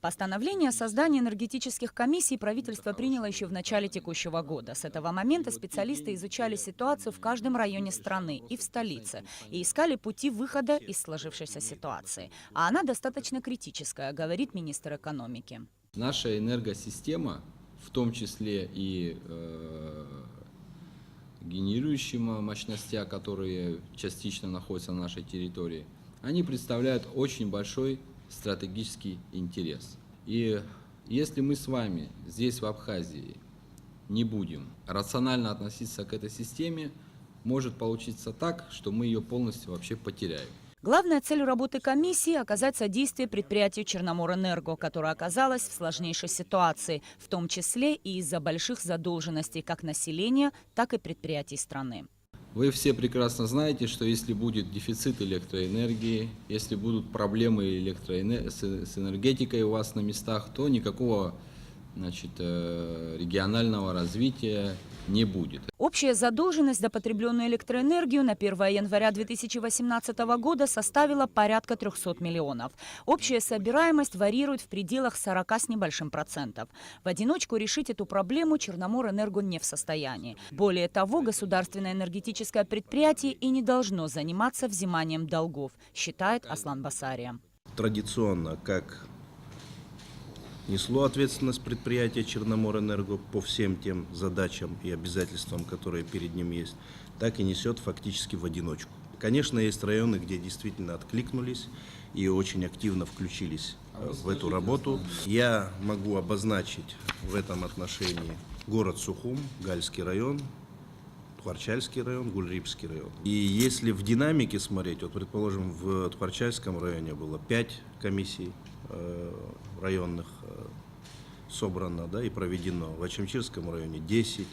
Постановление о создании энергетических комиссий правительство приняло еще в начале текущего года. С этого момента специалисты изучали ситуацию в каждом районе страны и в столице и искали пути выхода из сложившейся ситуации. А она достаточно критическая, говорит министр экономики. Наша энергосистема, в том числе и генерирующие мощности, которые частично находятся на нашей территории, они представляют очень большой стратегический интерес. И если мы с вами здесь, в Абхазии, не будем рационально относиться к этой системе, может получиться так, что мы ее полностью вообще потеряем. Главная цель работы комиссии – оказать содействие предприятию «Черноморэнерго», которое оказалось в сложнейшей ситуации, в том числе и из-за больших задолженностей как населения, так и предприятий страны. Вы все прекрасно знаете, что если будет дефицит электроэнергии, если будут проблемы с энергетикой у вас на местах, то никакого регионального развития не будет. Общая задолженность за потребленную электроэнергию на 1 января 2018 года составила порядка 300 миллионов. Общая собираемость варьирует в пределах 40 с небольшим процентов. В одиночку решить эту проблему Черноморэнерго не в состоянии. Более того, государственное энергетическое предприятие и не должно заниматься взиманием долгов, считает Аслан Басария. Традиционно, как несло ответственность предприятия «Черноморэнерго» по всем тем задачам и обязательствам, которые перед ним есть, так и несет фактически в одиночку. Конечно, есть районы, где действительно откликнулись и очень активно включились в эту работу. Я могу обозначить в этом отношении город Сухум, Гальский район, Тхварчальский район, Гульрипский район. И если в динамике смотреть, вот, предположим, в Тхварчальском районе было 5 комиссий районных собрано, да, и проведено. В Ачамчирском районе 10,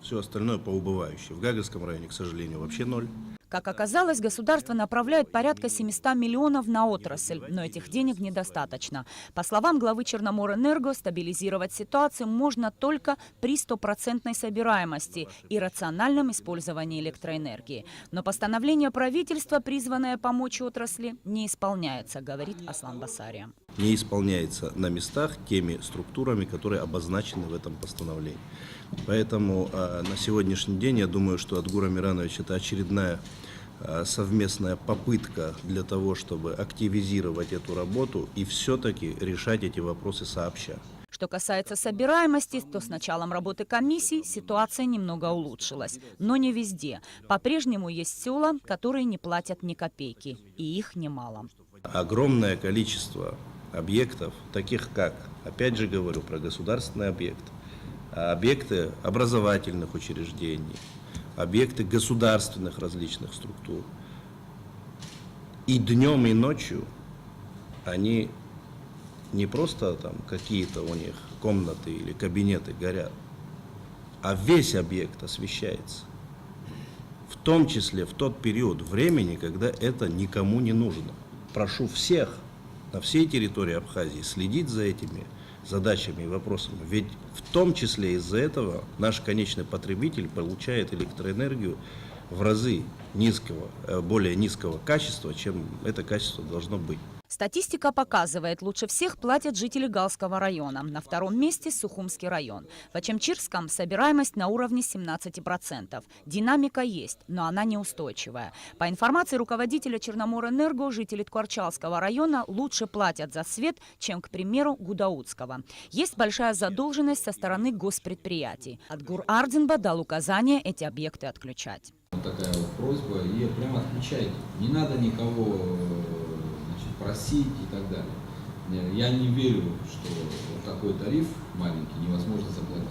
все остальное по убывающей. В Гагальском районе, к сожалению, вообще 0. Как оказалось, государство направляет порядка 700 миллионов на отрасль, но этих денег недостаточно. По словам главы Черноморэнерго, стабилизировать ситуацию можно только при стопроцентной собираемости и рациональном использовании электроэнергии. Но постановление правительства, призванное помочь отрасли, не исполняется, говорит Аслан Басария. Не исполняется на местах теми структурами, которые обозначены в этом постановлении. Поэтому на сегодняшний день, я думаю, что Адгур Амиранович, это очередная совместная попытка для того, чтобы активизировать эту работу и все-таки решать эти вопросы сообща. Что касается собираемости, то с началом работы комиссии ситуация немного улучшилась. Но не везде. По-прежнему есть села, которые не платят ни копейки. И их немало. Огромное количество объектов, таких как, опять же говорю, про государственные объекты образовательных учреждений, объекты государственных различных структур. И днем, и ночью они не просто там какие-то у них комнаты или кабинеты горят, а весь объект освещается. В том числе в тот период времени, когда это никому не нужно. Прошу всех на всей территории Абхазии следить за этими задачами и вопросами. Ведь в том числе из-за этого наш конечный потребитель получает электроэнергию в разы более низкого качества, чем это качество должно быть. Статистика показывает, лучше всех платят жители Галского района. На втором месте Сухумский район. В Ачамчирском собираемость на уровне 17%. Динамика есть, но она неустойчивая. По информации руководителя Черноморэнерго, жители Тхварчалского района лучше платят за свет, чем, к примеру, Гудаутского. Есть большая задолженность со стороны госпредприятий. Адгур Ардзинба дал указание эти объекты отключать. Такая вот просьба, ее прямо отключайте. Не надо никого просить и так далее. Я не верю, что вот такой тариф маленький невозможно заплатить.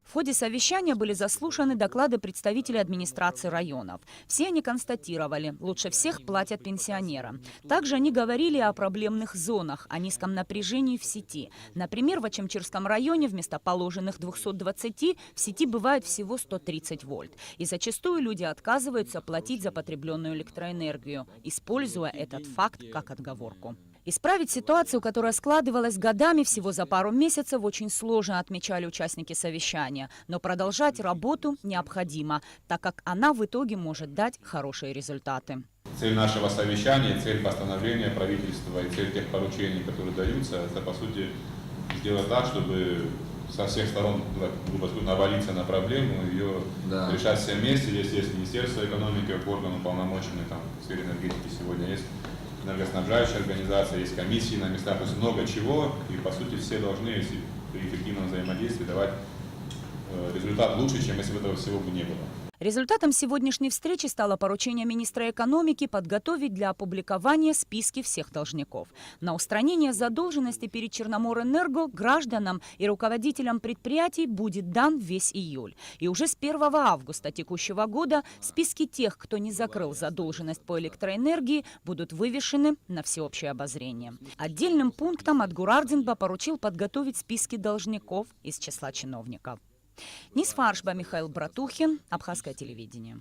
В ходе совещания были заслушаны доклады представителей администрации районов. Все они констатировали, лучше всех платят пенсионерам. Также они говорили о проблемных зонах, о низком напряжении в сети. Например, в Ачамчирском районе вместо положенных 220 в сети бывает всего 130 вольт. И зачастую люди отказываются платить за потребленную электроэнергию, используя этот факт как отговорку. Исправить ситуацию, которая складывалась годами всего за пару месяцев, очень сложно, отмечали участники совещания. Но продолжать работу необходимо, так как она в итоге может дать хорошие результаты. цель нашего совещания, цель постановления правительства и цель тех поручений, которые даются, это, по сути, сделать так, чтобы со всех сторон, грубо сказать, навалиться на проблему, ее решать все вместе. Здесь есть Министерство экономики, орган уполномоченный там, в сфере энергетики сегодня есть, энергоснабжающая организация, есть комиссии на местах, то есть много чего, и, по сути, все должны, если при эффективном взаимодействии, давать результат лучше, чем если бы этого всего бы не было. Результатом сегодняшней встречи стало поручение министра экономики подготовить для опубликования списки всех должников. На устранение задолженности перед Черноморэнерго гражданам и руководителям предприятий будет дан весь июль. И уже с 1 августа текущего года списки тех, кто не закрыл задолженность по электроэнергии, будут вывешены на всеобщее обозрение. Отдельным пунктом Адгурардинба поручил подготовить списки должников из числа чиновников. Нисфаршба, Михаил Братухин, Абхазское телевидение.